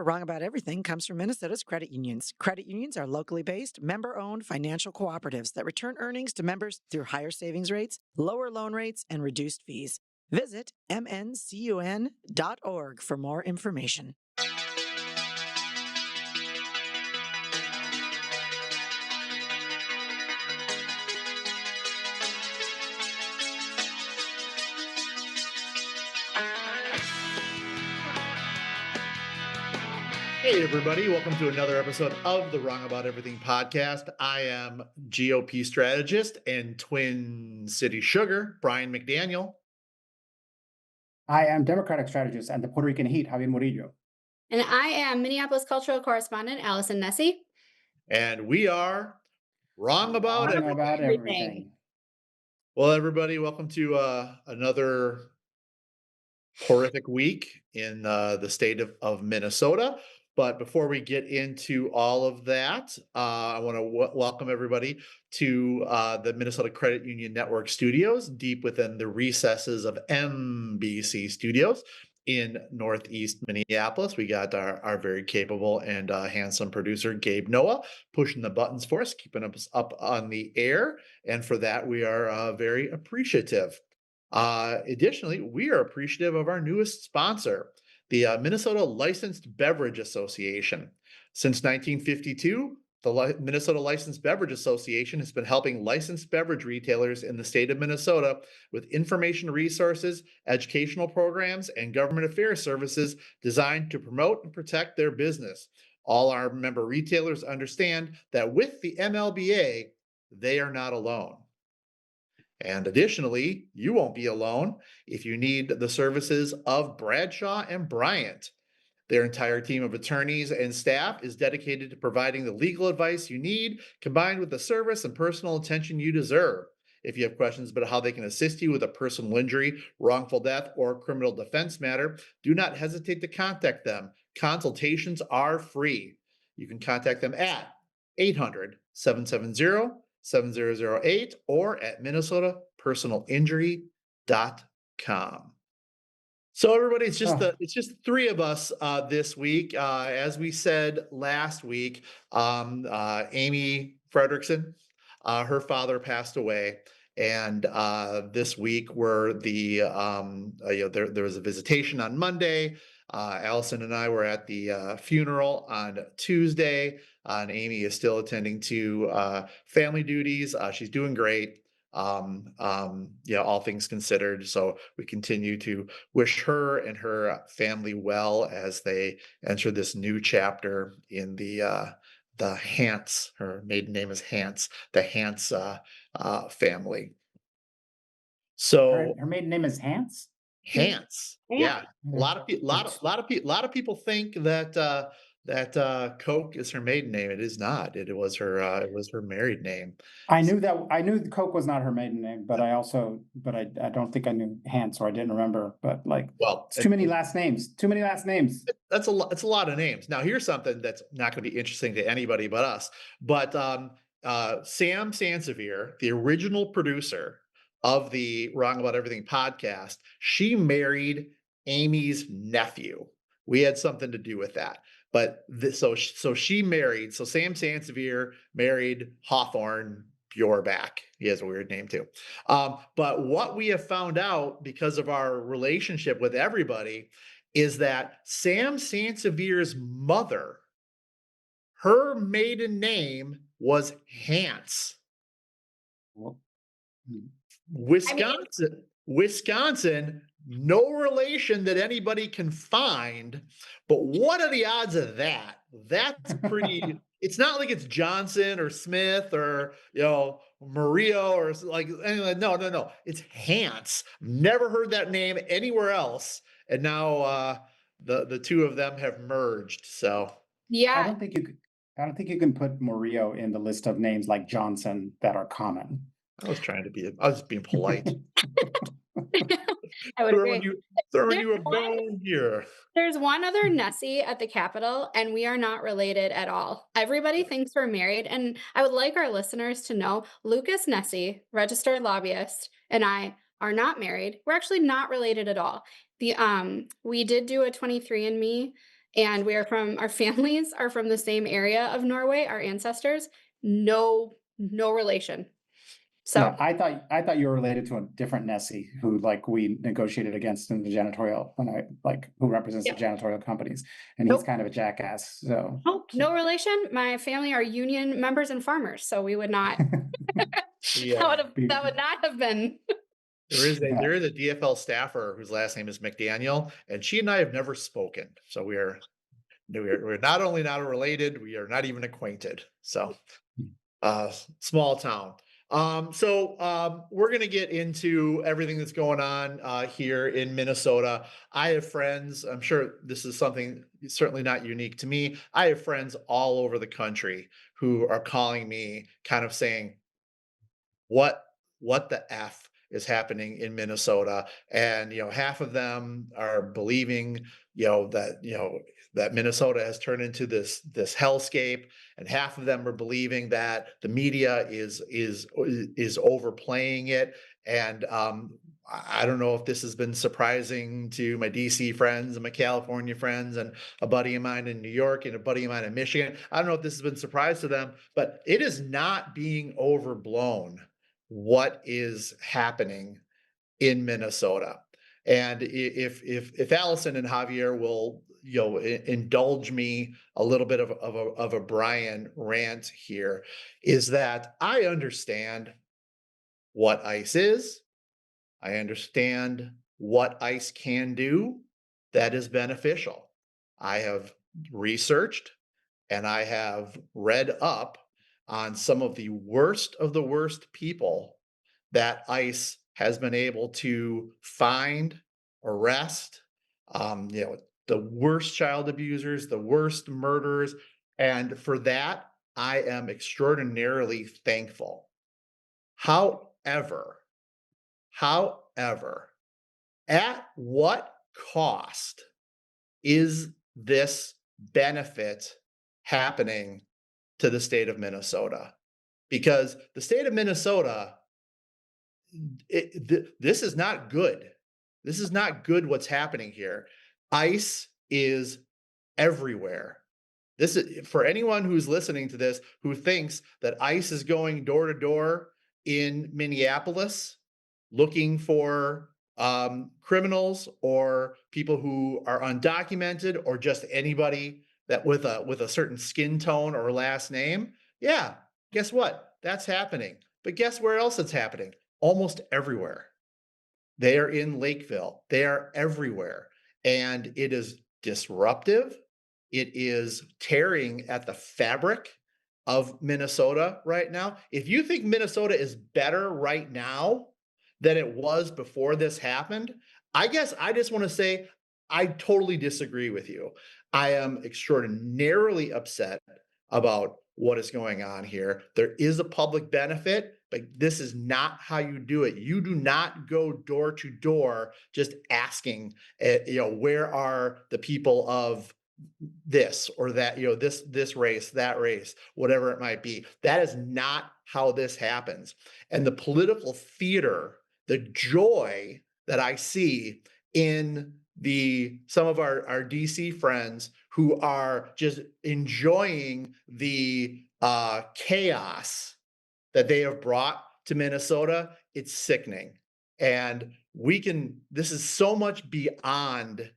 for Wrong About Everything comes from Minnesota's credit unions. Credit unions are locally based, member-owned financial cooperatives that return earnings to members through higher savings rates, lower loan rates, and reduced fees. Visit mncun.org for more information. Hey, everybody. Welcome to another episode of the Wrong About Everything podcast. I am GOP strategist and Twin City Sugar, Brian McDaniel. I am Democratic strategist and the Puerto Rican heat, Javier Murillo. And I am Minneapolis cultural correspondent, Allison Nessie. And we are Wrong About Everything. Well, everybody, welcome to another horrific week in the state of Minnesota. But before we get into all of that, I want to welcome everybody to the Minnesota Credit Union Network Studios, deep within the recesses of MBC Studios in Northeast Minneapolis. We got our very capable and handsome producer, Gabe Noah, pushing the buttons for us, keeping us up on the air. And for that, we are very appreciative. Additionally, we are appreciative of our newest sponsor, the Minnesota Licensed Beverage Association. Since 1952, the Minnesota Licensed Beverage Association has been helping licensed beverage retailers in the state of Minnesota with information resources, educational programs, and government affairs services designed to promote and protect their business. All our member retailers understand that with the MLBA, they are not alone. And additionally, you won't be alone if you need the services of Bradshaw and Bryant. Their entire team of attorneys and staff is dedicated to providing the legal advice you need, combined with the service and personal attention you deserve. If you have questions about how they can assist you with a personal injury, wrongful death, or criminal defense matter, do not hesitate to contact them. Consultations are free. You can contact them at 800-770-7008 or at minnesotapersonalinjury.com. So everybody, it's just three of us this week. As we said last week, Amy Frederickson, her father passed away, and this week there was a visitation on Monday. Allison and I were at the funeral on Tuesday, and Amy is still attending to family duties. She's doing great. All things considered. So we continue to wish her and her family well as they enter this new chapter in the Hance. Her maiden name is Hance. The Hance family. So her maiden name is Hance. Hance. Yeah. A lot of people think that Coke is her maiden name. It is not. It was her married name. I knew Coke was not her maiden name, but I don't think I knew Hance, or I didn't remember. But it's too many last names. Too many last names. That's a lot. It's a lot of names. Now, here's something that's not going to be interesting to anybody but us. But Sam Sansevier, the original producer of the Wrong About Everything podcast, she married Amy's nephew. We had something to do with that. But so Sam Sansevier married Hawthorne Bjorbak. He has a weird name too. But what we have found out because of our relationship with everybody is that Sam Sansevier's mother, her maiden name was Hance. Wisconsin, no relation that anybody can find, but what are the odds of that? That's pretty. It's not like it's Johnson or Smith or Murillo or anyway. No. It's Hance. Never heard that name anywhere else, and now the two of them have merged. So yeah, I don't think you can put Murillo in the list of names like Johnson that are common. I was being polite. I would agree. Throwing you a bone here. There's one other Nessie at the Capitol, and we are not related at all. Everybody thinks we're married, and I would like our listeners to know Lucas Nessie, registered lobbyist, and I are not married. We're actually not related at all. We did do a 23andMe, and our families are from the same area of Norway, our ancestors. No relation. So yeah, I thought you were related to a different Nessie who like we negotiated against in the janitorial who represents the janitorial companies, and he's kind of a jackass. So no relation. My family are union members and farmers, so we would not. That would not have been. There is a DFL staffer whose last name is McDaniel, and she and I have never spoken. So we're not only not related, we are not even acquainted. So small town. We're going to get into everything that's going on here in Minnesota. I have friends, I'm sure this is something certainly not unique to me. I have friends all over the country who are calling me kind of saying, what the F is happening in Minnesota? And, half of them are believing, that Minnesota has turned into this hellscape, and half of them are believing that the media is overplaying it. And I don't know if this has been surprising to my DC friends and my California friends and a buddy of mine in New York and a buddy of mine in Michigan. I don't know if this has been a surprise to them, but it is not being overblown what is happening in Minnesota. And if Allison and Javier will indulge me a little bit of a Brian rant here, is that I understand what ICE is. I understand what ICE can do that is beneficial. I have researched and I have read up on some of the worst people that ICE has been able to find, arrest, the worst child abusers, the worst murderers. And for that, I am extraordinarily thankful. However, at what cost is this benefit happening to the state of Minnesota? Because the state of Minnesota, this is not good. This is not good what's happening here. ICE is everywhere. This is for anyone who's listening to this who thinks that ICE is going door to door in Minneapolis looking for criminals or people who are undocumented or just anybody that with a certain skin tone or last name. Yeah, guess what? That's happening. But guess where else it's happening? Almost everywhere. They are in Lakeville. They are everywhere. And it is disruptive. It is tearing at the fabric of Minnesota right now. If you think Minnesota is better right now than it was before this happened, I guess I just want to say I totally disagree with you. I am extraordinarily upset about what is going on here. There is a public benefit, but this is not how you do it. You do not go door to door just asking, where are the people of this or that, this race, that race, whatever it might be. That is not how this happens. And the political theater, the joy that I see in some of our DC friends who are just enjoying the chaos that they have brought to Minnesota, it's sickening. And this is so much beyond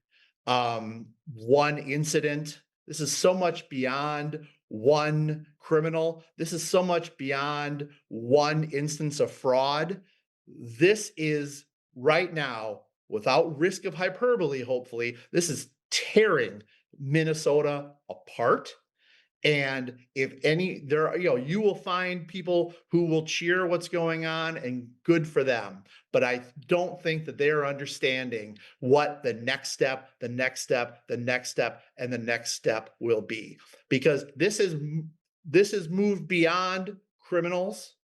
one incident. This is so much beyond one criminal. This is so much beyond one instance of fraud. This is right now, without risk of hyperbole, hopefully, this is tearing Minnesota apart. And if you will find people who will cheer what's going on, and good for them. But I don't think that they're understanding what the next step, and the next step will be. Because this has moved beyond criminals.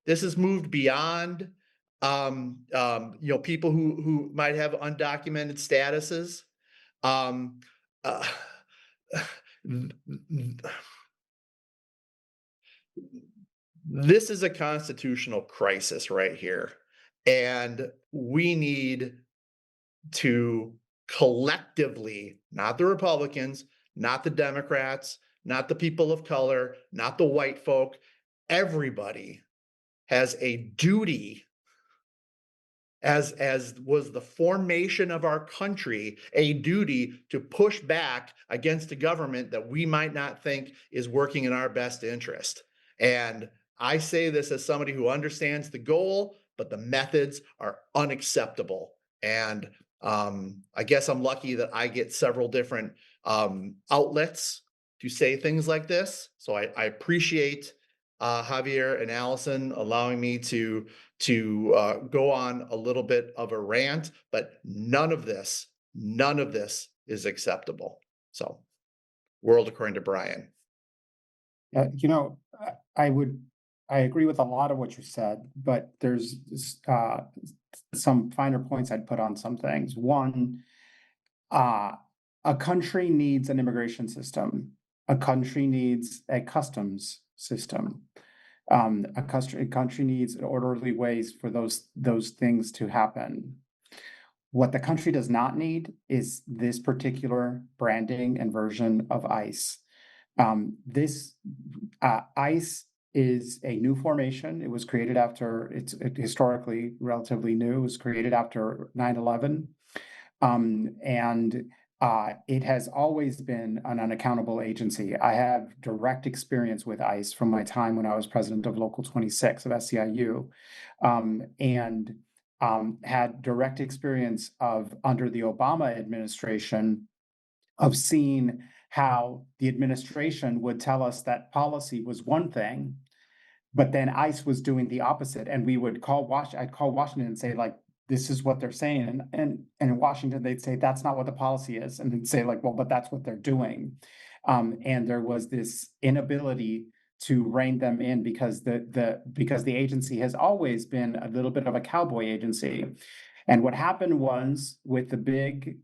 This has moved beyond people who might have undocumented statuses. This is a constitutional crisis right here, and we need to collectively, not the Republicans, not the Democrats, not the people of color, not the white folk, everybody has a duty, as was the formation of our country, a duty to push back against a government that we might not think is working in our best interest. And I say this as somebody who understands the goal, but the methods are unacceptable. And I guess I'm lucky that I get several different outlets to say things like this. So I appreciate Javier and Allison allowing me to go on a little bit of a rant, but none of this is acceptable. So, world according to Brian. You know, I agree with a lot of what you said, but there's some finer points I'd put on some things. One, a country needs an immigration system. A country needs a customs system. A country needs orderly ways for those things to happen. What the country does not need is this particular branding and version of ICE. ICE is a new formation. It was created after, it's historically relatively new. It was created after 9/11. It has always been an unaccountable agency. I have direct experience with ICE from my time when I was president of Local 26 of SEIU, and had direct experience of, under the Obama administration, of seeing how the administration would tell us that policy was one thing, but then ICE was doing the opposite. And we would I'd call Washington and say, like, this is what they're saying. And in Washington, they'd say, that's not what the policy is. And they'd say, like, well, but that's what they're doing. And there was this inability to rein them in because the agency has always been a little bit of a cowboy agency. And what happened was, with the big,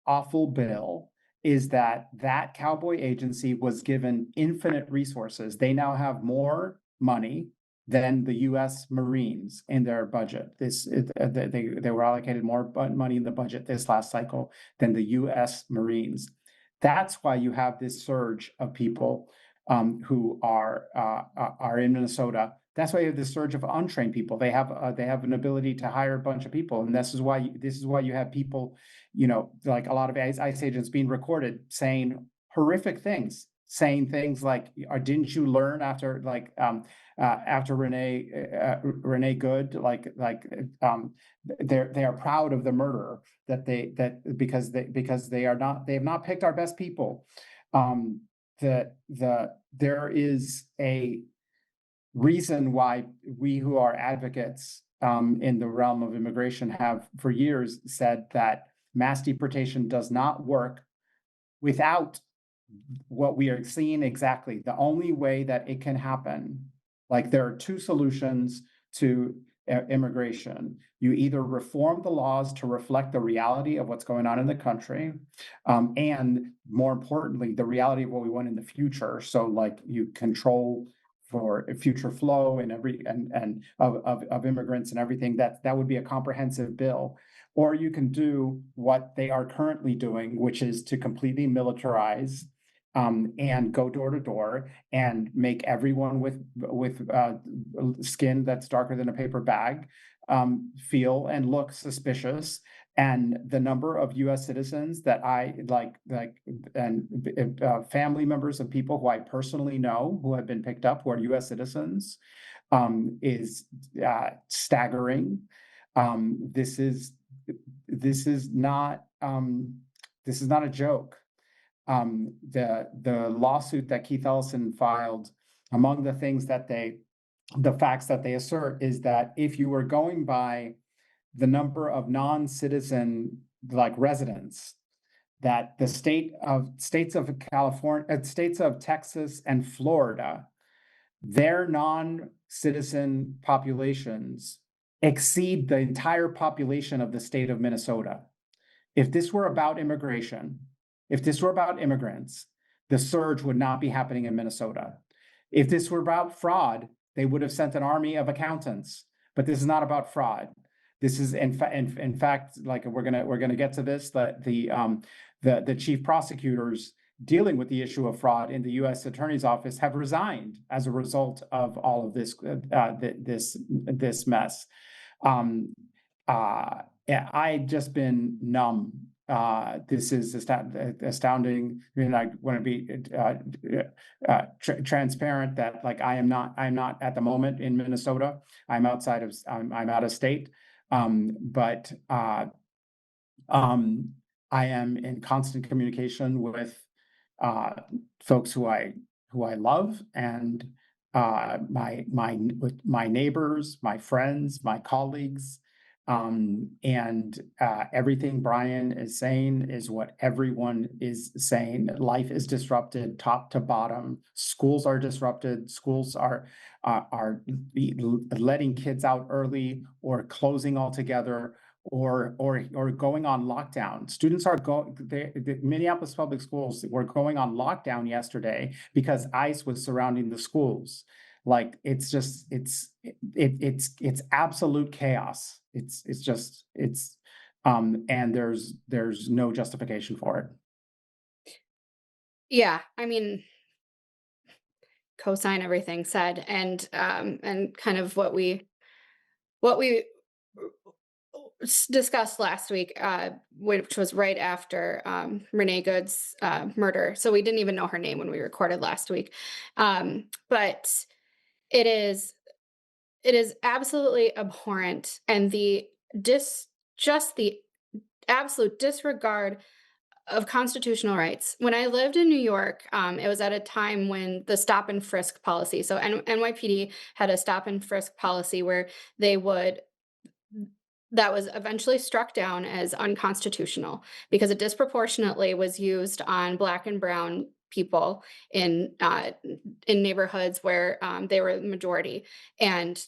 awful bill, is that cowboy agency was given infinite resources. They now have more money than the U.S. Marines in their budget. They were allocated more money in the budget this last cycle than the U.S. Marines. That's why you have this surge of people who are in Minnesota. That's why you have this surge of untrained people. They have an ability to hire a bunch of people, and this is why you have people, like a lot of ICE agents being recorded saying horrific things, saying things like, "Didn't you learn after Renee Good?" They are proud of the murder because they have not picked our best people. There is a reason why we who are advocates in the realm of immigration have for years said that mass deportation does not work without what we are seeing exactly. The only way that it can happen, like, there are two solutions to immigration. You either reform the laws to reflect the reality of what's going on in the country, and more importantly, the reality of what we want in the future. So, like, you control for future flow and of immigrants and everything. That would be a comprehensive bill. Or you can do what they are currently doing, which is to completely militarize and go door to door and make everyone with skin that's darker than a paper bag feel and look suspicious. And the number of U.S. citizens that I and family members of people who I personally know who have been picked up who are U.S. citizens is staggering. This is not a joke. The lawsuit that Keith Ellison filed, among the things the facts that they assert is that if you were going by the number of non-citizen residents, that the states of California, states of Texas and Florida, their non-citizen populations exceed the entire population of the state of Minnesota. If this were about immigration, if this were about immigrants, the surge would not be happening in Minnesota. If this were about fraud, they would have sent an army of accountants. But this is not about fraud. This is in fact, like we're gonna get to this, that the chief prosecutors dealing with the issue of fraud in the U.S. Attorney's Office have resigned as a result of all of this this mess. Yeah, I've just been numb. This is astounding. I mean, I want to be transparent that like I'm not at the moment in Minnesota. I'm outside of I'm out of state. But I am in constant communication with folks who I love, and with my neighbors, my friends, my colleagues, and everything Brian is saying is what everyone is saying. Life is disrupted top to bottom. Schools are disrupted. Schools are letting kids out early or closing altogether, or going on lockdown. Students are the Minneapolis public schools were going on lockdown yesterday because ICE was surrounding the schools. Like it's just it's absolute chaos. And there's no justification for it. Yeah, I mean, co-sign everything said, and kind of what we discussed last week, which was right after Renee Good's murder. So we didn't even know her name when we recorded last week. But it is absolutely abhorrent, and the absolute disregard of constitutional rights. When I lived in New York, it was at a time when the stop and frisk policy. So NYPD had a stop and frisk policy where that was eventually struck down as unconstitutional because it disproportionately was used on Black and brown people in neighborhoods where they were the majority, and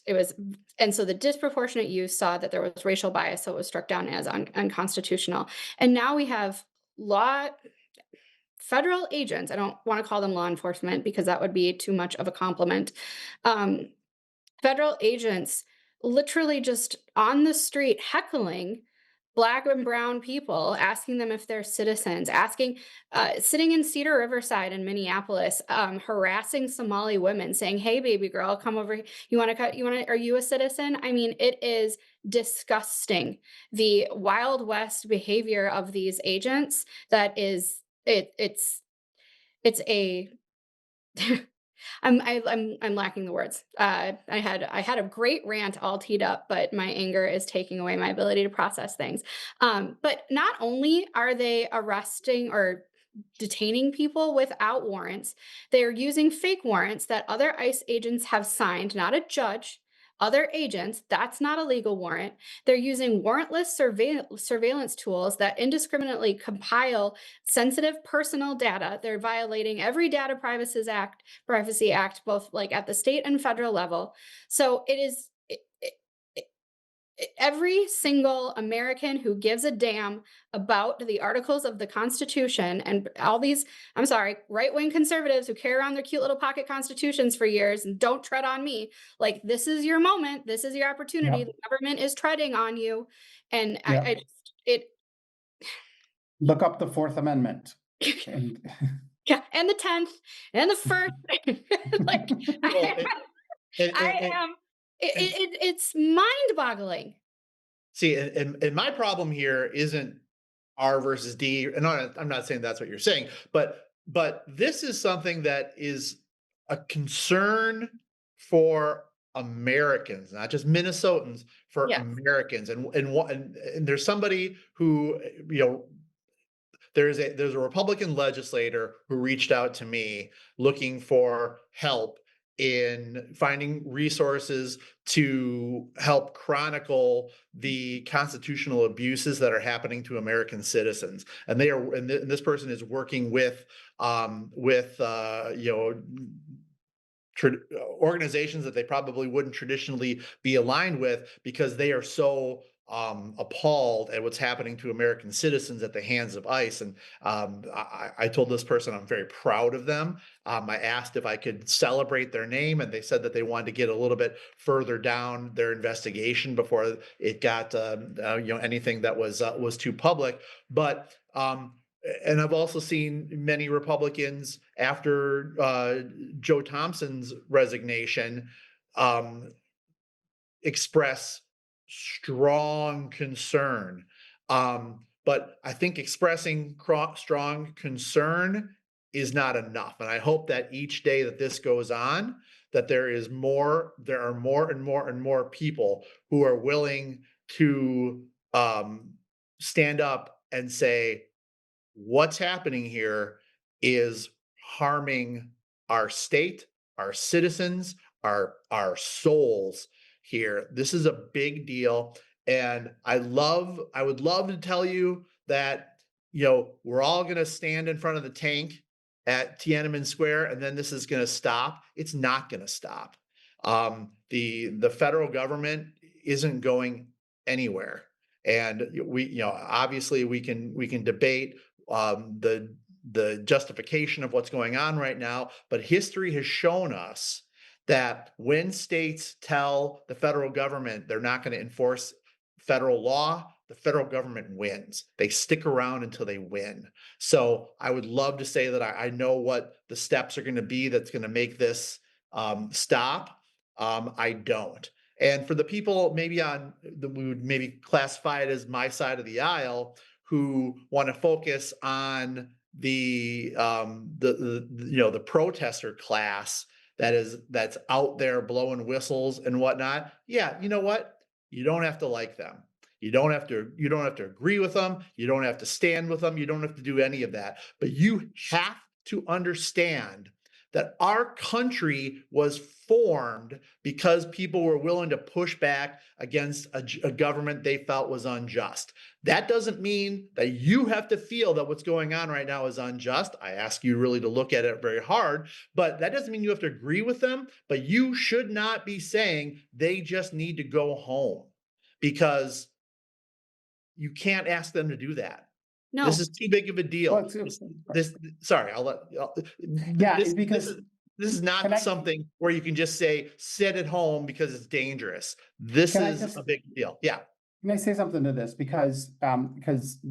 so the disproportionate use saw that there was racial bias, so it was struck down as unconstitutional. And now we have federal agents. I don't want to call them law enforcement because that would be too much of a compliment. Federal agents literally just on the street heckling Black and brown people, asking them if they're citizens, sitting in Cedar Riverside in Minneapolis, harassing Somali women, saying, "Hey, baby girl, come over. Are you a citizen?" I mean, it is disgusting. The Wild West behavior of these agents, that is, it's a I'm lacking the words. I had a great rant all teed up, but my anger is taking away my ability to process things. But not only are they arresting or detaining people without warrants, they are using fake warrants that other ICE agents have signed, not a judge. Other agents, that's not a legal warrant. They're using warrantless surveillance tools that indiscriminately compile sensitive personal data. They're violating every data privacy act, both like at the state and federal level. So it is every single American who gives a damn about the articles of the Constitution, and all these, I'm sorry, right-wing conservatives who carry around their cute little pocket constitutions for years and don't tread on me. Like, this is your moment. This is your opportunity. Yep. The government is treading on you. And Yep. Look up the Fourth Amendment. Yeah, and the 10th and the first. Like, it's mind-boggling. See, and my problem here isn't R versus D, and I'm not saying that's what you're saying, but this is something that is a concern for Americans, not just Minnesotans, for Yes. Americans. And there's somebody who, there's a Republican legislator who reached out to me looking for help in finding resources to help chronicle the constitutional abuses that are happening to American citizens. And this person is working with organizations that they probably wouldn't traditionally be aligned with, because they are so appalled at what's happening to American citizens at the hands of ICE. And I told this person I'm very proud of them. I asked if I could celebrate their name, and they said that they wanted to get a little bit further down their investigation before it got anything that was too public. But and I've also seen many Republicans after Joe Thompson's resignation express strong concern. But I think expressing strong concern is not enough. And I hope that each day that this goes on, that there are more and more and more people who are willing to stand up and say, what's happening here is harming our state, our citizens, our souls here. This is a big deal. And I would love to tell you that, we're all going to stand in front of the tank at Tiananmen Square and then this is going to stop. It's not going to stop. The federal government isn't going anywhere. And we, obviously we can debate the justification of what's going on right now, but history has shown us that when states tell the federal government they're not going to enforce federal law, the federal government wins. They stick around until they win. So I would love to say that I know what the steps are going to be that's going to make this stop. I don't. And for the people maybe we would maybe classify it as my side of the aisle, who want to focus on the protester class that's out there blowing whistles and whatnot. Yeah, you know what? You don't have to like them. You don't have to agree with them. You don't have to stand with them. You don't have to do any of that. But you have to understand that our country was formed because people were willing to push back against a government they felt was unjust. That doesn't mean that you have to feel that what's going on right now is unjust. I ask you really to look at it very hard, but that doesn't mean you have to agree with them. But you should not be saying they just need to go home, because you can't ask them to do that. No. This is too big of a deal. Well, Sorry, I'll let. Yeah, this is not something where you can just say sit at home because it's dangerous. This is a big deal. Yeah. Can I say something to this? Because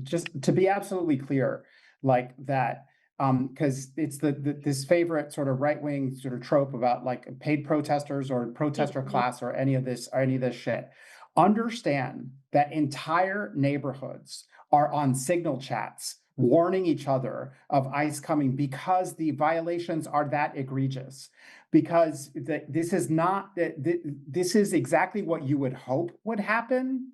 just to be absolutely clear, like that, because it's this favorite sort of right-wing sort of trope about like paid protesters or protester class or any of this shit. Understand that entire neighborhoods are on signal chats warning each other of ICE coming because the violations are that egregious. Because this is exactly what you would hope would happen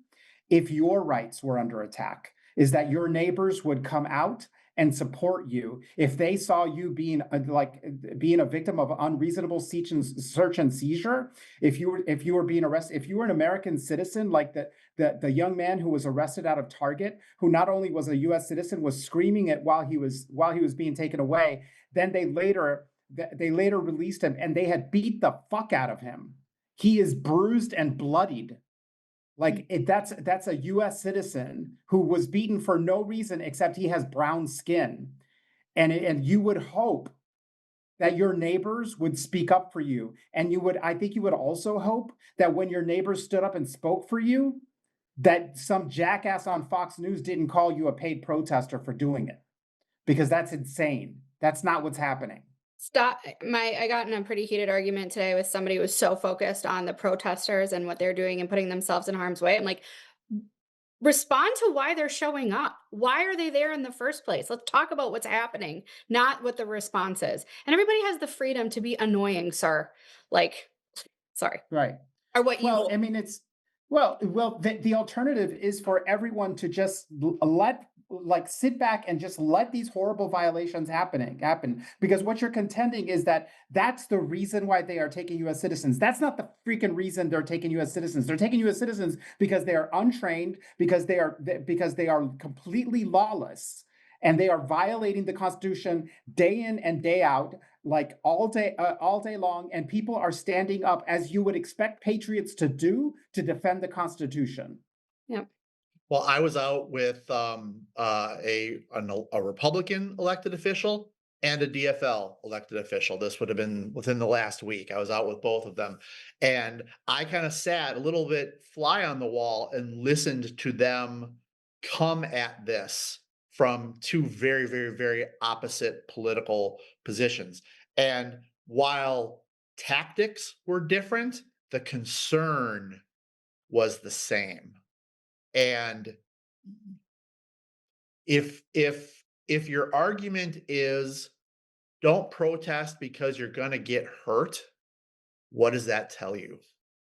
if your rights were under attack, is that your neighbors would come out and support you if they saw you being a victim of unreasonable search and seizure. If you were being arrested, if you were an American citizen, like the young man who was arrested out of Target, who not only was a U.S. citizen, was screaming it while he was being taken away. Then they later released him, and they had beat the fuck out of him. He is bruised and bloodied. That's a U.S. citizen who was beaten for no reason except he has brown skin, and you would hope that your neighbors would speak up for you, and I think you would also hope that when your neighbors stood up and spoke for you, that some jackass on Fox News didn't call you a paid protester for doing it, because that's insane. That's not what's happening. Stop. I got in a pretty heated argument today with somebody who was so focused on the protesters and what they're doing and putting themselves in harm's way. I'm like, respond to why they're showing up. Why are they there in the first place? Let's talk about what's happening, not what the response is. And everybody has the freedom to be annoying, sir. Sorry. Right. Or what you. Well, I mean, the alternative is for everyone to just sit back and just let these horrible violations happen, because what you're contending is that that's the reason why they are taking U.S. citizens. That's not the freaking reason they're taking U.S. citizens. They're taking U.S. citizens because they are untrained, because they are completely lawless, and they are violating the Constitution day in and day out, like all day long. And people are standing up, as you would expect patriots to do, to defend the Constitution. Yep. Well, I was out with a Republican elected official and a DFL elected official. This would have been within the last week. I was out with both of them, and I kind of sat a little bit fly on the wall and listened to them come at this from two very, very, very opposite political positions. And while tactics were different, the concern was the same. And if your argument is don't protest because you're going to get hurt, what does that tell you?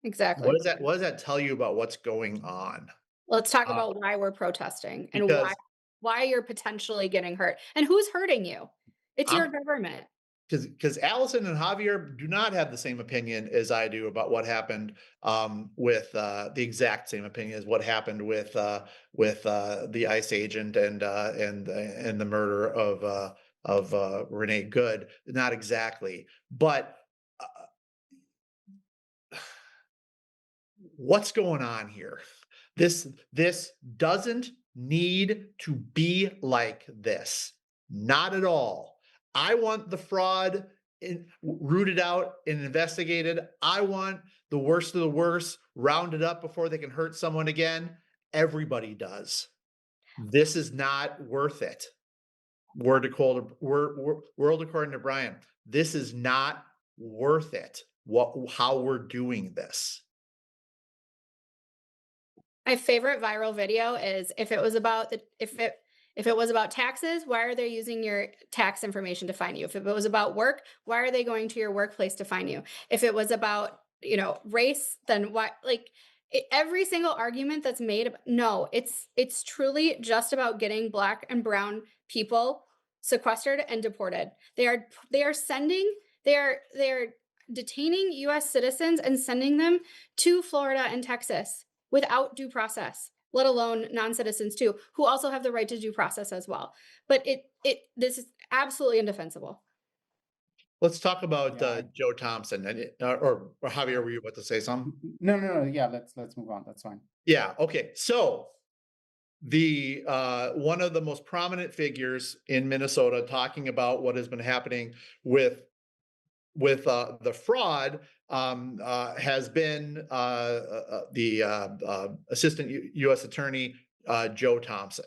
Exactly. What does that tell you about what's going on? Let's talk Uh, about why we're protesting and because why you're potentially getting hurt and who's hurting you. It's your I'm government. because Allison and Javier do not have the same opinion as I do about what happened with the exact same opinion as what happened with the ICE agent and the murder of Renee Good. Not exactly, but what's going on here? This doesn't need to be like this. Not at all. I want the fraud rooted out and investigated. I want the worst of the worst rounded up before they can hurt someone again. Everybody does. This is not worth it. World according to Brian. This is not worth it. How we're doing this. My favorite viral video is if it was about if it was about taxes, why are they using your tax information to find you? If it was about work, why are they going to your workplace to find you? If it was about, race, then why every single argument that's made no, it's truly just about getting black and brown people sequestered and deported. They are sending they are detaining US citizens and sending them to Florida and Texas without due process, let alone non-citizens too, who also have the right to due process as well. But this is absolutely indefensible. Let's talk about Yeah. Joe Thompson or Javier. Were you about to say something? No. Yeah, let's move on. That's fine. Yeah. Okay. So the one of the most prominent figures in Minnesota talking about what has been happening with the fraud has been the assistant U.S. attorney Joe Thompson.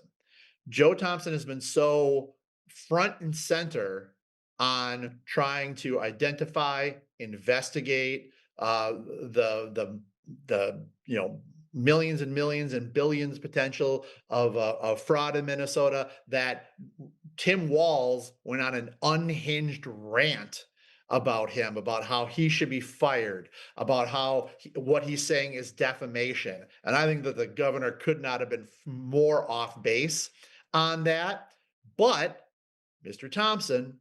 Joe Thompson has been so front and center on trying to identify, investigate the millions and millions and billions potential of fraud in Minnesota, that Tim Walz went on an unhinged rant about him, about how he should be fired, about how what he's saying is defamation. And I think that the governor could not have been more off base on that. But Mr. Thompson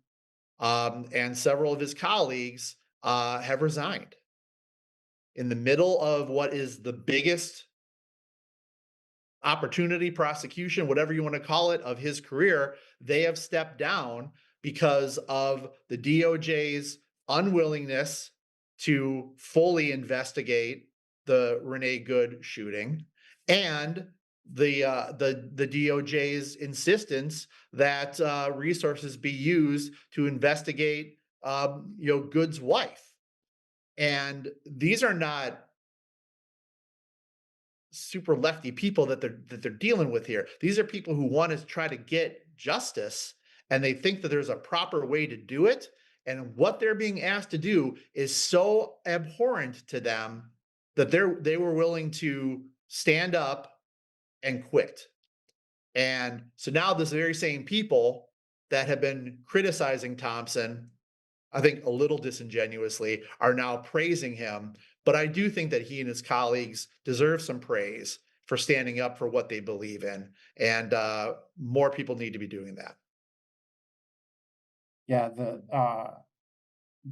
and several of his colleagues have resigned in the middle of what is the biggest opportunity, prosecution, whatever you want to call it, of his career. They have stepped down because of the DOJ's unwillingness to fully investigate the Renee Good shooting, and the DOJ's insistence that resources be used to investigate Good's wife. And these are not super lefty people that they're dealing with here. These are people who want to try to get justice, and they think that there's a proper way to do it. And what they're being asked to do is so abhorrent to them that they were willing to stand up and quit. And so now this very same people that have been criticizing Thompson, I think a little disingenuously, are now praising him. But I do think that he and his colleagues deserve some praise for standing up for what they believe in. And more people need to be doing that. Yeah,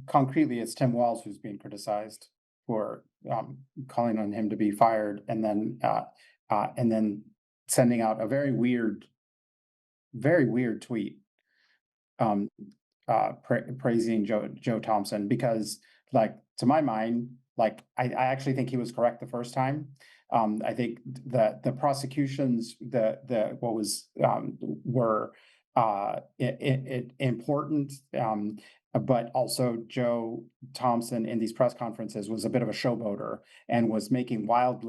concretely, it's Tim Walz who's being criticized for calling on him to be fired, and then sending out a very weird tweet praising Joe Thompson, because, like, to my mind, like, I actually think he was correct the first time. I think the prosecutions, what was were important, but also Joe Thompson in these press conferences was a bit of a showboater and was making wild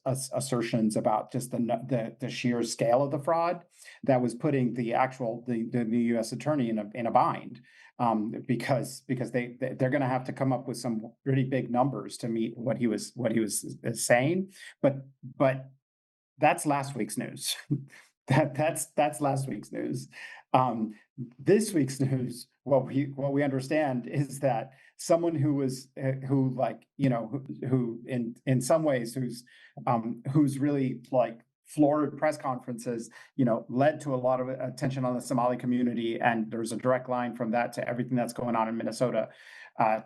assertions about just the sheer scale of the fraud that was putting the U.S. attorney in a bind, because they're going to have to come up with some pretty big numbers to meet what he was saying, but that's last week's news. That's last week's news. This week's news, what we understand is that someone who in some ways who's really like floored press conferences, led to a lot of attention on the Somali community, and there's a direct line from that to everything that's going on in Minnesota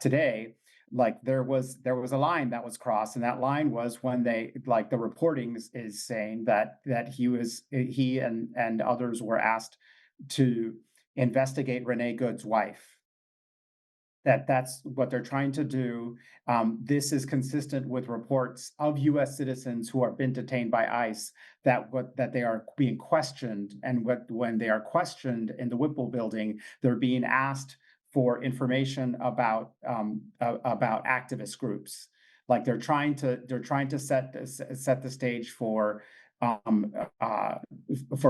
today. Like there was a line that was crossed, and that line was when the reporting is saying that he and others were asked to investigate Renee Good's wife. That's what they're trying to do. This is consistent with reports of U.S. citizens who have been detained by ICE that they are being questioned, and when they are questioned in the Whipple building, they're being asked for information about activist groups. Like they're trying to set the stage for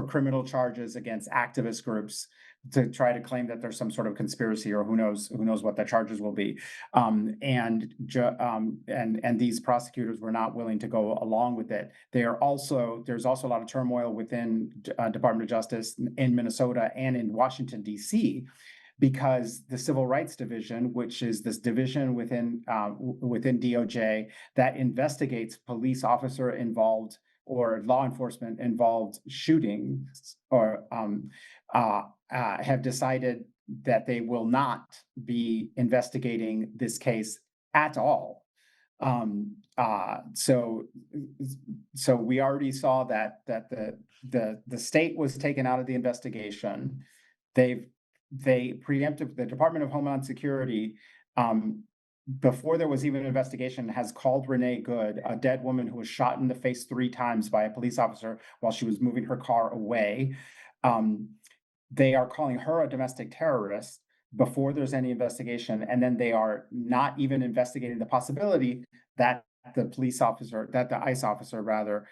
criminal charges against activist groups, to try to claim that there's some sort of conspiracy, or who knows what the charges will be. And these prosecutors were not willing to go along with it. There's also a lot of turmoil within Department of Justice in Minnesota and in Washington, D.C., because the Civil Rights Division, which is this division within DOJ that investigates police officer involved or law enforcement involved shootings, or have decided that they will not be investigating this case at all. So we already saw that the state was taken out of the investigation. They preempted the Department of Homeland Security, before there was even an investigation, has called Renee Good, a dead woman who was shot in the face 3 times by a police officer while she was moving her car away. They are calling her a domestic terrorist before there's any investigation, and then they are not even investigating the possibility that the ICE officer rather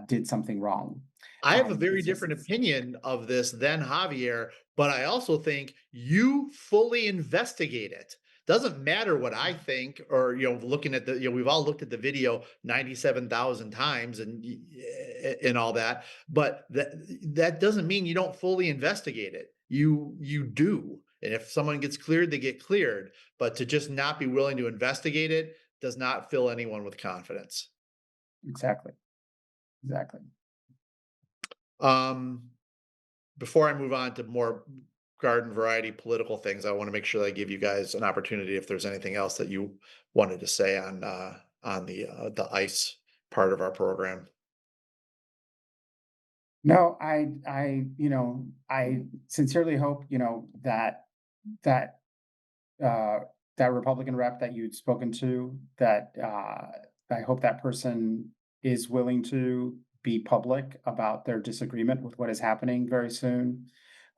did something wrong. I have a very different opinion of this than Javier, but I also think you fully investigate it. Doesn't matter what I think, or looking at we've all looked at the video 97,000 times and all that, but that doesn't mean you don't fully investigate it. You do, and if someone gets cleared, they get cleared. But to just not be willing to investigate it does not fill anyone with confidence. Exactly. Before I move on to more garden variety political things, I want to make sure that I give you guys an opportunity if there's anything else that you wanted to say on the ICE part of our program. No, I sincerely hope that Republican rep that you'd spoken to, that I hope that person is willing to be public about their disagreement with what is happening very soon.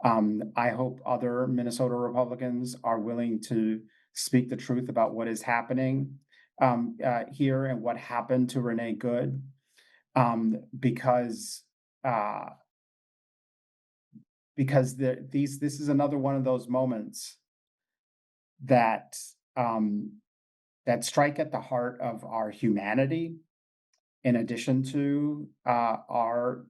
I hope other Minnesota Republicans are willing to speak the truth about what is happening here and what happened to Renee Good, because this is another one of those moments that strike at the heart of our humanity. In addition to our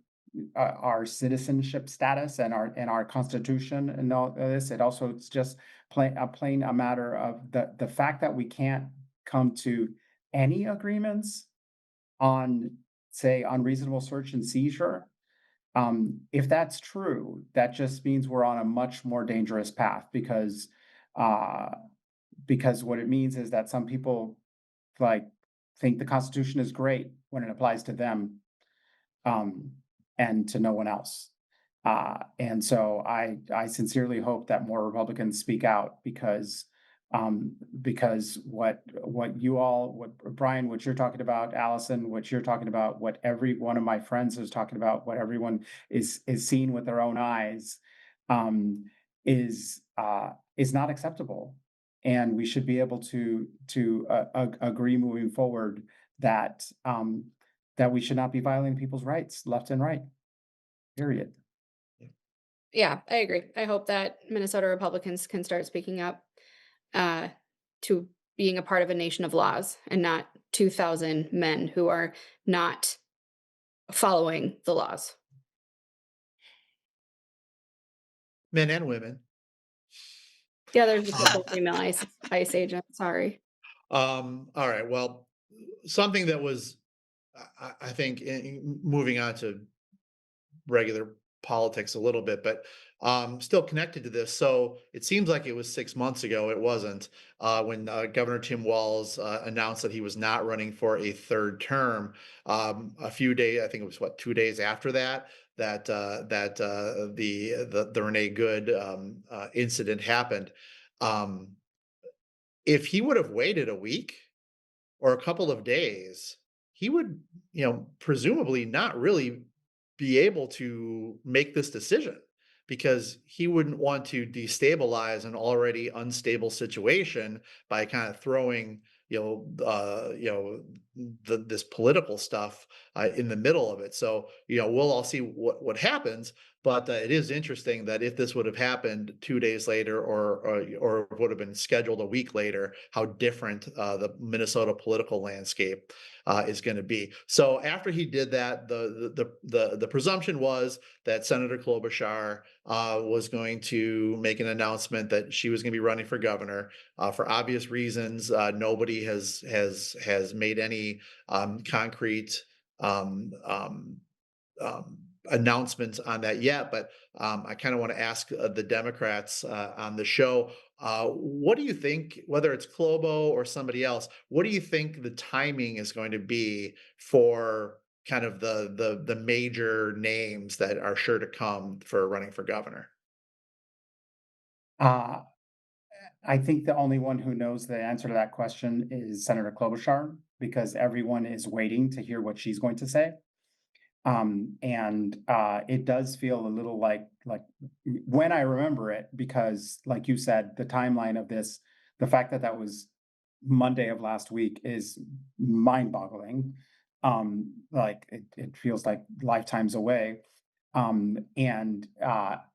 citizenship status and our Constitution and all this, it's just plain a matter of the fact that we can't come to any agreements on, say, unreasonable search and seizure. If that's true, that just means we're on a much more dangerous path, because what it means is that some people think the Constitution is great when it applies to them, and to no one else. And so I sincerely hope that more Republicans speak out, because Because what Brian, what you're talking about, Allison, what you're talking about, what every one of my friends is talking about, what everyone is seeing with their own eyes, um, is not acceptable, and we should be able to agree moving forward that that we should not be violating people's rights left and right. Period. Yeah, I agree. I hope that Minnesota Republicans can start speaking up uh, to being a part of a nation of laws and not 2,000 men who are not following the laws. Men and women. Yeah, there's a couple female ICE agents. Sorry. All right. Well, something that was, I think, moving on to regular politics a little bit, but still connected to this. So it seems like it was 6 months ago. It wasn't when Governor Tim Walz announced that he was not running for a third term. A few days, I think it was 2 days after that, the Renee Good incident happened. Um, if he would have waited a week or a couple of days, he would, presumably not really be able to make this decision because he wouldn't want to destabilize an already unstable situation by kind of throwing, this political stuff in the middle of it. So, we'll all see what happens. But it is interesting that if this would have happened 2 days later, or would have been scheduled a week later, how different the Minnesota political landscape is going to be. So after he did that, the presumption was that Senator Klobuchar was going to make an announcement that she was going to be running for governor. For obvious reasons, nobody has made any concrete announcements on that yet, but I kind of want to ask the Democrats on the show, what do you think, whether it's Klobo or somebody else, what do you think the timing is going to be for kind of the major names that are sure to come for running for governor? Uh, I think the only one who knows the answer to that question is Senator Klobuchar, because everyone is waiting to hear what she's going to say. And it does feel a little like when I remember it, because like you said, the timeline of this, the fact that that was Monday of last week is mind-boggling. Like it feels like lifetimes away. And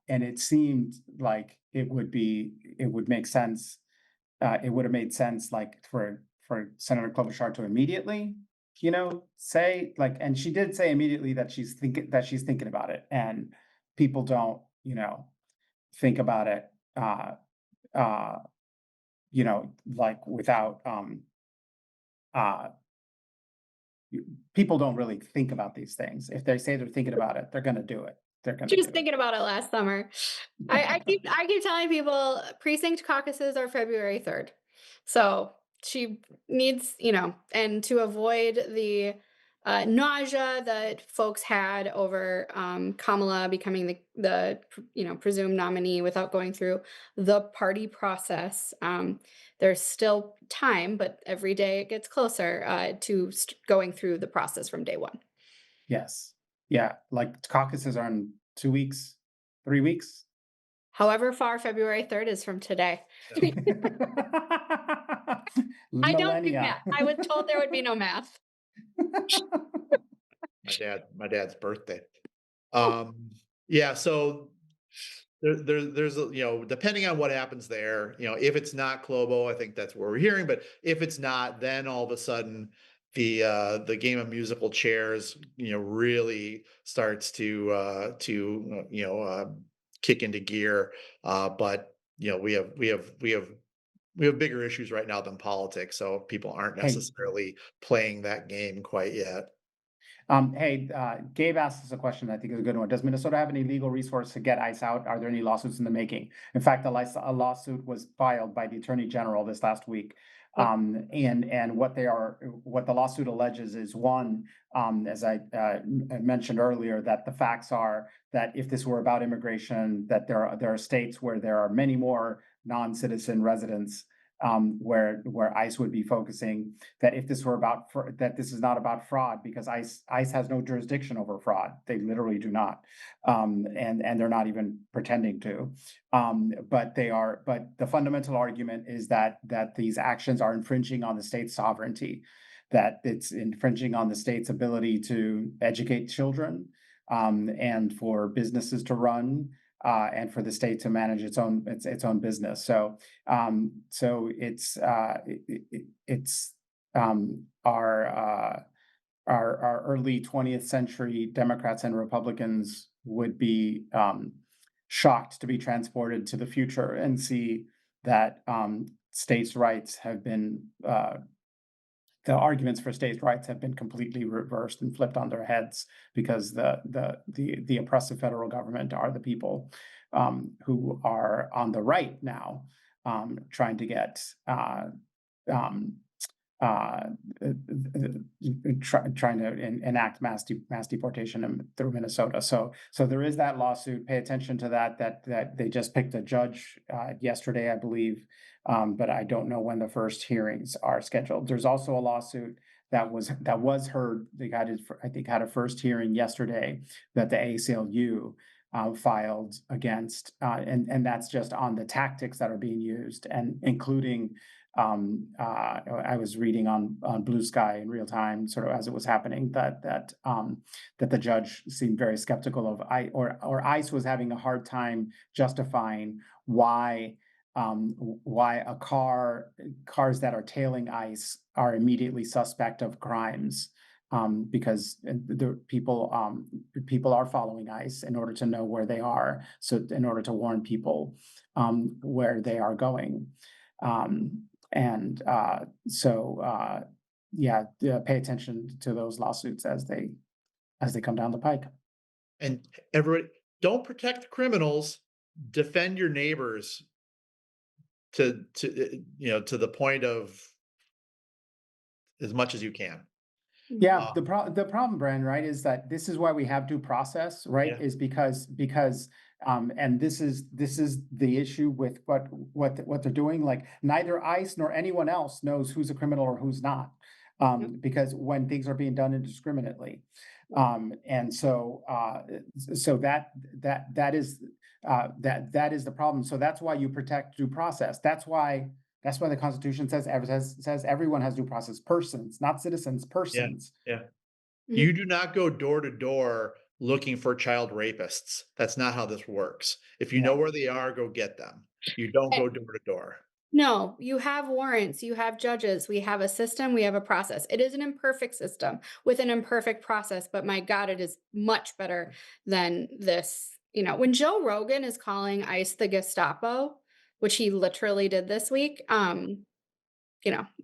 it seemed like it would make sense. It would have made sense like for Senator Klobuchar to immediately, say like, and she did say immediately that she's thinking about it, and people don't, think about it, uh, like without, uh, people don't really think about these things. If they say they're thinking about it, they're going to do it. They're going to She was do thinking about it last summer. I keep telling people precinct caucuses are February 3rd. So she needs, and to avoid the nausea that folks had over Kamala becoming the presumed nominee without going through the party process. There's still time, but every day it gets closer to going through the process from day one. Yes. Yeah. Like caucuses are in 2 weeks, 3 weeks. However far February 3rd is from today. I don't do math. I was told there would be no math. My dad's birthday. Yeah, so there's depending on what happens there, if it's not Clobo, I think that's what we're hearing, but if it's not, then all of a sudden the game of musical chairs, really starts to kick into gear. But we have bigger issues right now than politics, so people aren't Hey, necessarily playing that game quite yet. Gabe asked us a question I think is a good one. Does Minnesota have any legal resource to get ICE out? Are there any lawsuits in the making? In fact, a lawsuit was filed by the Attorney General this last week. And what the lawsuit alleges is one, as I mentioned earlier, that the facts are that if this were about immigration, that there are states where there are many more non-citizen residents where ICE would be focusing that if this were about that this is not about fraud, because ICE has no jurisdiction over fraud. They literally do not, and they're not even pretending to. But the fundamental argument is that these actions are infringing on the state's sovereignty, that it's infringing on the state's ability to educate children, and for businesses to run, and for the state to manage its own business. So it's our early 20th century Democrats and Republicans would be shocked to be transported to the future and see that states' rights have been the arguments for states' rights have been completely reversed and flipped on their heads, because the oppressive federal government are the people who are on the right now, trying to get trying to enact mass deportation through Minnesota. So there is that lawsuit. Pay attention to that they just picked a judge yesterday, I believe, but I don't know when the first hearings are scheduled. There's also a lawsuit that was heard. I think had a first hearing yesterday, that the ACLU filed against, and that's just on the tactics that are being used, and including I was reading on Blue Sky in real time, sort of as it was happening, that the judge seemed very skeptical of ICE was having a hard time justifying why cars that are tailing ICE are immediately suspect of crimes, because the people are following ICE in order to know where they are, so in order to warn people where they are going. Pay attention to those lawsuits as they come down the pike. And everybody, don't protect the criminals, defend your neighbors to the point of as much as you can. Yeah, the problem, Brandon, right, is that this is why we have due process, right? Yeah. Is because and this is the issue with what they're doing. Like, neither ICE nor anyone else knows who's a criminal or who's not, because when things are being done indiscriminately, and so that is the problem. So that's why you protect due process. That's why the Constitution says everyone has due process. Persons, not citizens. Persons. Yeah. You do not go door to door looking for child rapists. That's not how this works. If you know where they are, go get them. You don't go door to door. No, you have warrants, you have judges, we have a system, we have a process. It is an imperfect system with an imperfect process, but my God, it is much better than this. When Joe Rogan is calling ICE the Gestapo, which he literally did this week,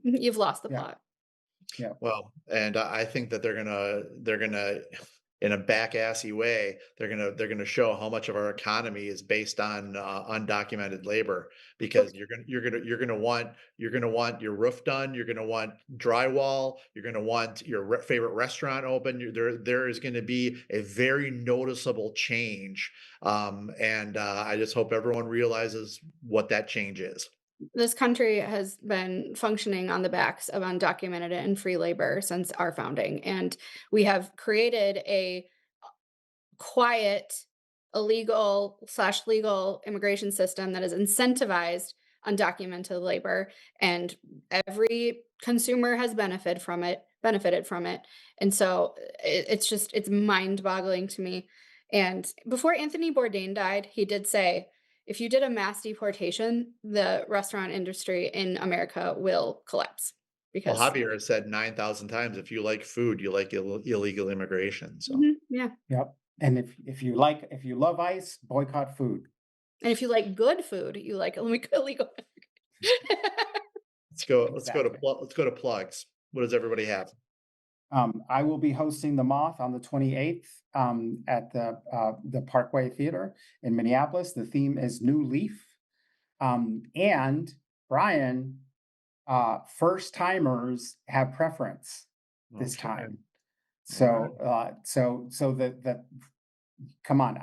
you've lost the plot. Yeah. Well, and I think that they're gonna in a back-assy way, they're gonna show how much of our economy is based on undocumented labor, because you're gonna want your roof done, you're gonna want drywall, you're gonna want your favorite restaurant open. There is going to be a very noticeable change, and I just hope everyone realizes what that change is. This country has been functioning on the backs of undocumented and free labor since our founding, and we have created a quiet, illegal/legal immigration system that has incentivized undocumented labor, and every consumer has benefited from it. And so it's mind-boggling to me. And before Anthony Bourdain died, he did say, if you did a mass deportation, the restaurant industry in America will collapse. Well, Javier has said 9,000 times, if you like food, you like illegal immigration. So yeah. Yep. And if you love ICE, boycott food. And if you like good food, you like illegal. Let's go to plugs. What does everybody have? I will be hosting The Moth on the 28th at the Parkway Theater in Minneapolis. The theme is New Leaf. And Brian, first timers have preference this time. So come on,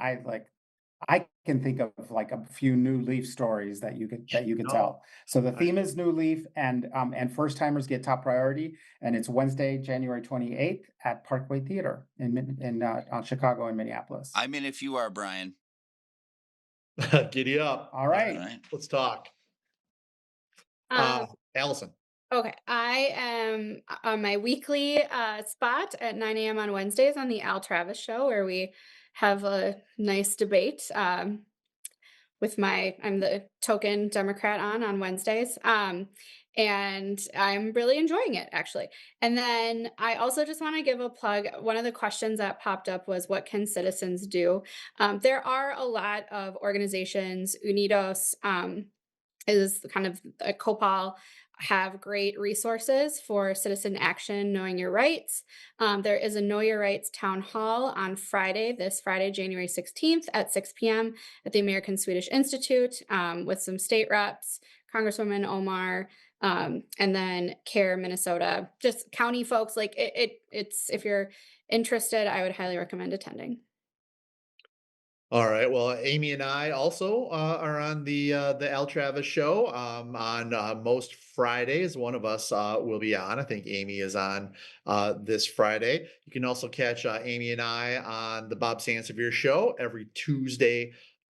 I can think of like a few New Leaf stories that you could No. tell. So the I- theme is New Leaf, and first timers get top priority, and it's Wednesday, January 28th at Parkway Theater on Chicago and Minneapolis. I'm in if you are, Brian. Giddy up. All right. All right. Let's talk. Um, Allison. Okay, I am on my weekly spot at 9 a.m. on Wednesdays on the Al Travis Show, where we have a nice debate with I'm the token Democrat on Wednesdays. And I'm really enjoying it, actually. And then I also just want to give a plug. One of the questions that popped up was, what can citizens do? There are a lot of organizations. Unidos is kind of a COPAL, have great resources for citizen action, knowing your rights. There is a Know Your Rights town hall on this Friday, January 16th at 6 p.m. at the American Swedish Institute with some state reps, Congresswoman Omar, and then CARE Minnesota, just county folks. Like it's, if you're interested, I would highly recommend attending. All right. Well, Amy and I also are on the Al Travis Show on most Fridays. One of us will be on. I think Amy is on this Friday. You can also catch Amy and I on the Bob Sansevier Show every Tuesday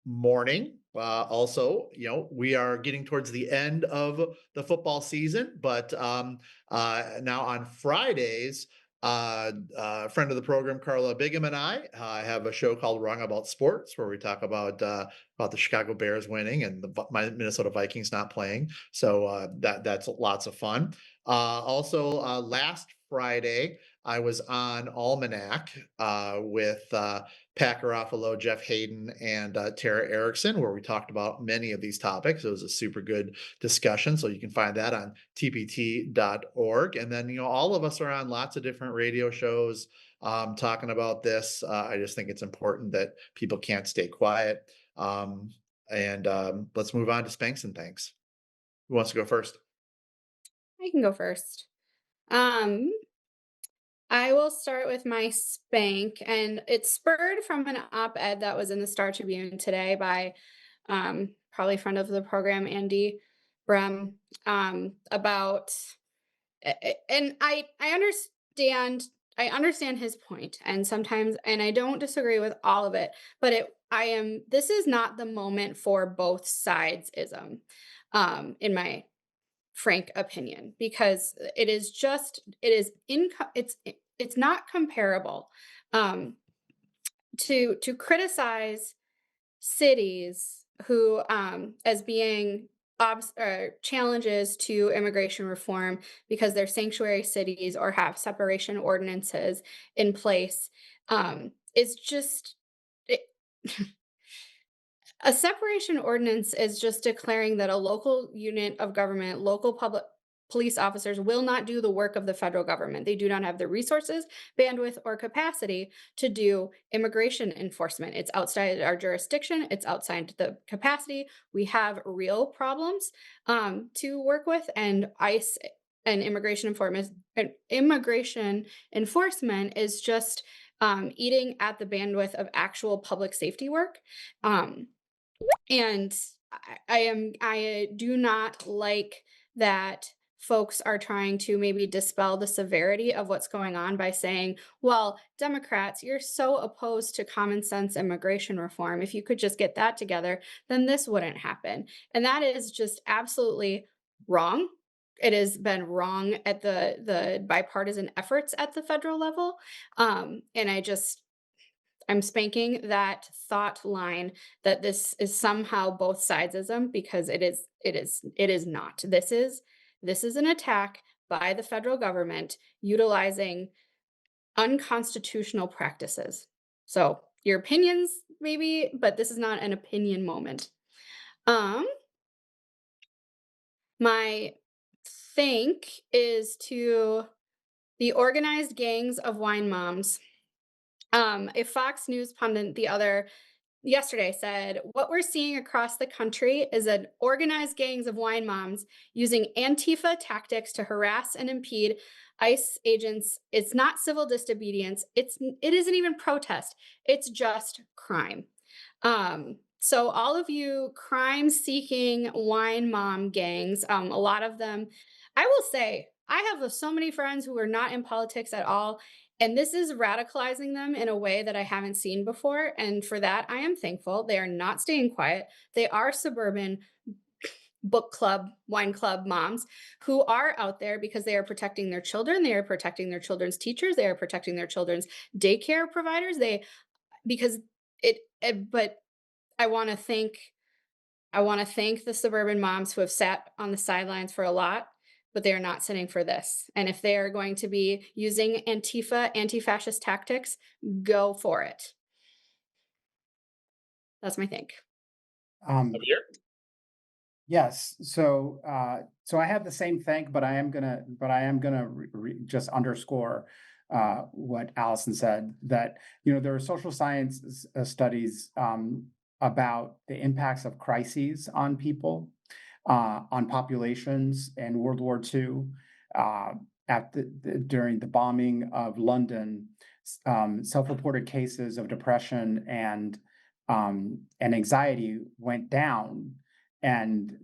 morning. Also, we are getting towards the end of the football season, but now on Fridays, a friend of the program, Carla Bigham, and I have a show called Wrong About Sports, where we talk about the Chicago Bears winning and the Minnesota Vikings not playing. So that's lots of fun. Also, last Friday, I was on Almanac with Pat Garofalo, Jeff Hayden, and Tara Erickson, where we talked about many of these topics. It was a super good discussion. So you can find that on tpt.org. And then, all of us are on lots of different radio shows talking about this. I just think it's important that people can't stay quiet. And let's move on to Spanks and Thanks. Who wants to go first? I can go first. I will start with my spank, and it's spurred from an op-ed that was in the Star Tribune today by probably friend of the program, Andy Brem, about, and I understand his point, and sometimes, and I don't disagree with all of it, but this is not the moment for both sides-ism, in my frank opinion, because it's not comparable to criticize cities who as being challenges to immigration reform because they're sanctuary cities or have separation ordinances in place is just a separation ordinance is just declaring that a local unit of government, local public police officers will not do the work of the federal government. They do not have the resources, bandwidth, or capacity to do immigration enforcement. It's outside our jurisdiction. It's outside the capacity. We have real problems to work with, and ICE and immigration enforcement is just eating at the bandwidth of actual public safety work. And I do not like that folks are trying to maybe dispel the severity of what's going on by saying, well, Democrats, you're so opposed to common sense immigration reform. If you could just get that together, then this wouldn't happen. And that is just absolutely wrong. It has been wrong at the bipartisan efforts at the federal level. And I'm spanking that thought line that this is somehow both sidesism, because it is not. This is an attack by the federal government utilizing unconstitutional practices. So your opinions maybe, but this is not an opinion moment. My thank is to the organized gangs of wine moms. A Fox News pundit yesterday said, what we're seeing across the country is an organized gangs of wine moms using Antifa tactics to harass and impede ICE agents. It's not civil disobedience. It isn't even protest. It's just crime. So all of you crime-seeking wine mom gangs, a lot of them, I will say, I have so many friends who are not in politics at all, and this is radicalizing them in a way that I haven't seen before. And for that, I am thankful. They are not staying quiet. They are suburban book club, wine club moms who are out there because they are protecting their children. They are protecting their children's teachers. They are protecting their children's daycare providers. Because but I want to thank the suburban moms who have sat on the sidelines for a lot, but they are not sitting for this. And if they are going to be using Antifa, anti-fascist tactics, go for it. That's my think. Javier? Yes. So I have the same thank, but I am gonna just underscore what Allison said, that there are social science studies about the impacts of crises on people, on populations in World War II. During the bombing of London, self-reported cases of depression and anxiety went down, and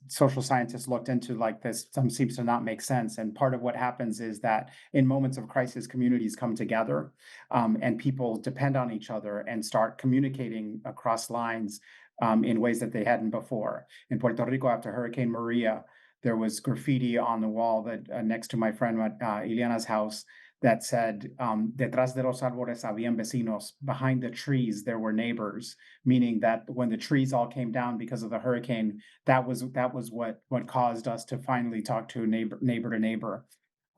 social scientists looked into, like, this seems to not make sense. And part of what happens is that in moments of crisis, communities come together, and people depend on each other and start communicating across lines in ways that they hadn't before. In Puerto Rico, after Hurricane Maria, there was graffiti on the wall that next to my friend Ileana's house that said, "Detrás de los árboles habían vecinos." Behind the trees, there were neighbors, meaning that when the trees all came down because of the hurricane, that was what caused us to finally talk to neighbor to neighbor.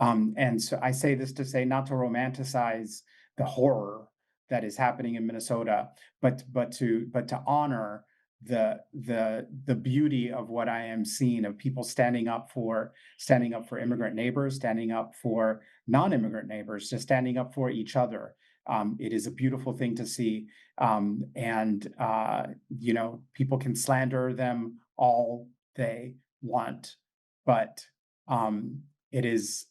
And so I say this to say, not to romanticize the horror that is happening in Minnesota, but to honor the beauty of what I am seeing, of people standing up for immigrant neighbors, standing up for non-immigrant neighbors, just standing up for each other. It is a beautiful thing to see. People can slander them all they want, but it is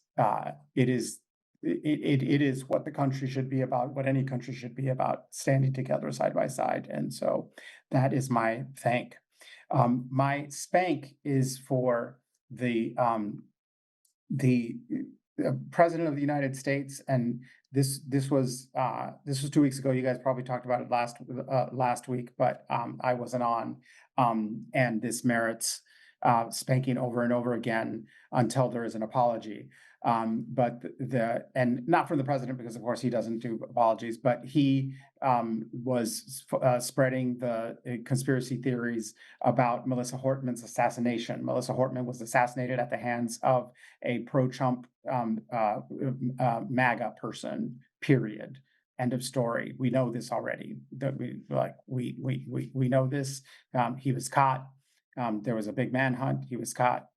what the country should be about, what any country should be about, standing together side by side. And so that is my thank. My spank is for the President of the United States, and this was 2 weeks ago. You guys probably talked about it last week, but I wasn't on. And this merits spanking over and over again until there is an apology. But and not from the president, because of course he doesn't do apologies, but he was spreading the conspiracy theories about Melissa Hortman's assassination. Melissa Hortman was assassinated at the hands of a pro-Trump MAGA person, period. End of story. We know this already. That we know this. He was caught. There was a big manhunt. He was caught.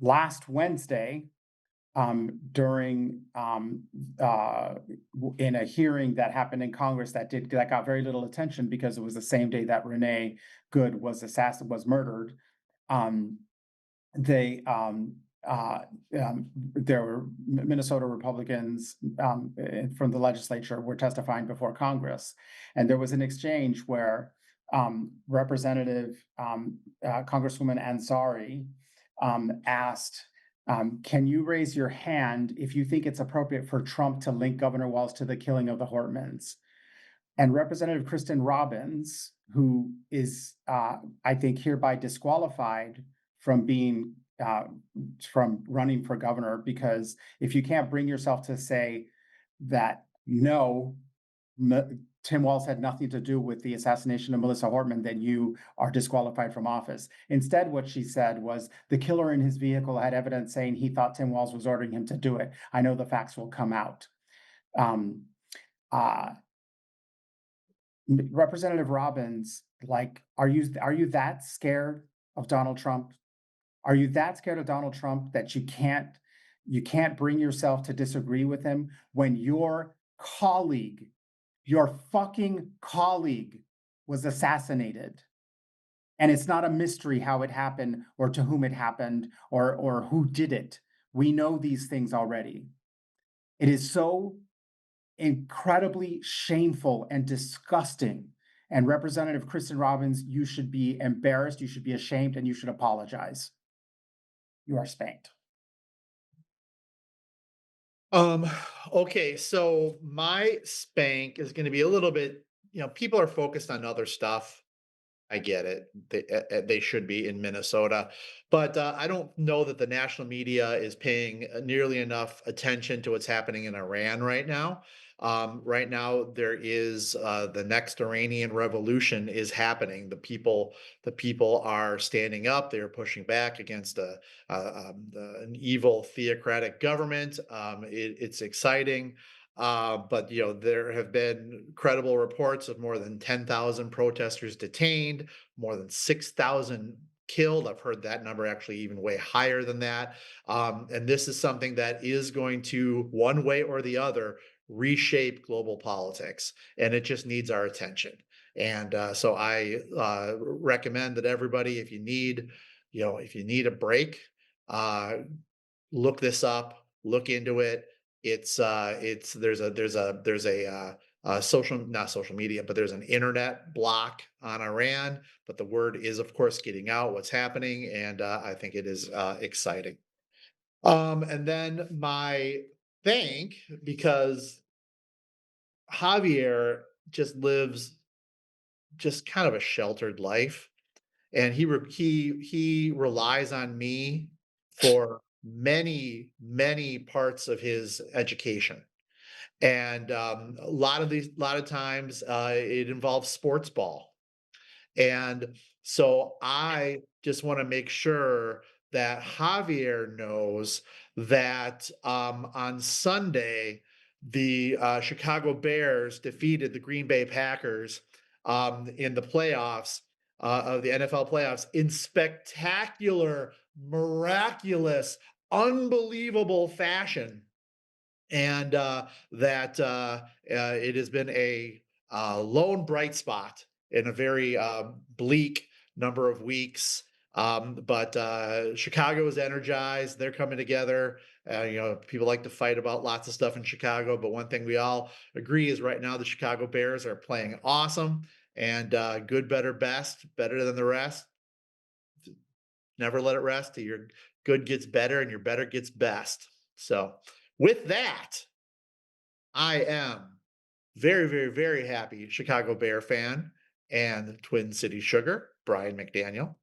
Last Wednesday, during in a hearing that happened in Congress that got very little attention because it was the same day that Renee Good was murdered. There were Minnesota Republicans from the legislature were testifying before Congress, and there was an exchange where Representative Congresswoman Ansari asked, can you raise your hand if you think it's appropriate for Trump to link Governor Walz to the killing of the Hortmans? And Representative Kristen Robbins, who is, I think, hereby disqualified from being from running for governor, because if you can't bring yourself to say that no, Tim Walz had nothing to do with the assassination of Melissa Hortman, then you are disqualified from office. Instead, what she said was the killer in his vehicle had evidence saying he thought Tim Walz was ordering him to do it. I know the facts will come out. Representative Robbins, are you that scared of Donald Trump? Are you that scared of Donald Trump that you can't bring yourself to disagree with him when your fucking colleague was assassinated? And it's not a mystery how it happened or to whom it happened or who did it. We know these things already. It is so incredibly shameful and disgusting. And Representative Kristen Robbins, you should be embarrassed, you should be ashamed, and you should apologize. You are spanked. Okay, so my spank is going to be a little bit, people are focused on other stuff. I get it. They should be in Minnesota, but I don't know that the national media is paying nearly enough attention to what's happening in Iran right now. Right now, there is the next Iranian revolution is happening. The people are standing up. They are pushing back against an evil theocratic government. It's exciting. But there have been credible reports of more than 10,000 protesters detained, more than 6,000 killed. I've heard that number actually even way higher than that. And this is something that is going to, one way or the other, reshape global politics, and it just needs our attention. And so I recommend that everybody, if you need a break, look this up, look into it. It's there's a not social media, but there's an internet block on Iran. But the word is, of course, getting out what's happening, and I think it is exciting. And then my thank, because Javier just lives just kind of a sheltered life, and he relies on me for many parts of his education. And a lot of times it involves sports ball. And so I just want to make sure that Javier knows that on Sunday, the Chicago Bears defeated the Green Bay Packers in the playoffs of the NFL playoffs in spectacular, miraculous, unbelievable fashion. And that it has been a lone bright spot in a very bleak number of weeks. But Chicago is energized. They're coming together. People like to fight about lots of stuff in Chicago, but one thing we all agree is right now the Chicago Bears are playing awesome, and good, better, best, better than the rest. Never let it rest. Your good gets better and your better gets best. So with that, I am very, very, very happy Chicago Bear fan and Twin City Sugar, Brian McDaniel.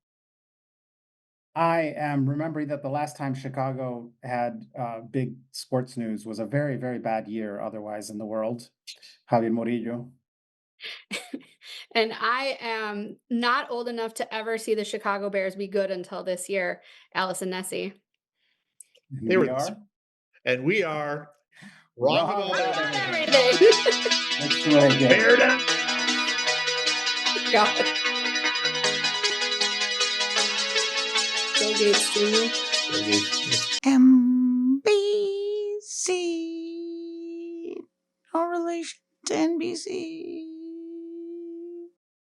I am remembering that the last time Chicago had big sports news was a very, very bad year otherwise in the world. Javier Murillo. And I am not old enough to ever see the Chicago Bears be good until this year, Allison Nessie. They were and we are wrong about everything. Bear down. God. Go Gabe Streamer. MBC. No relation to NBC.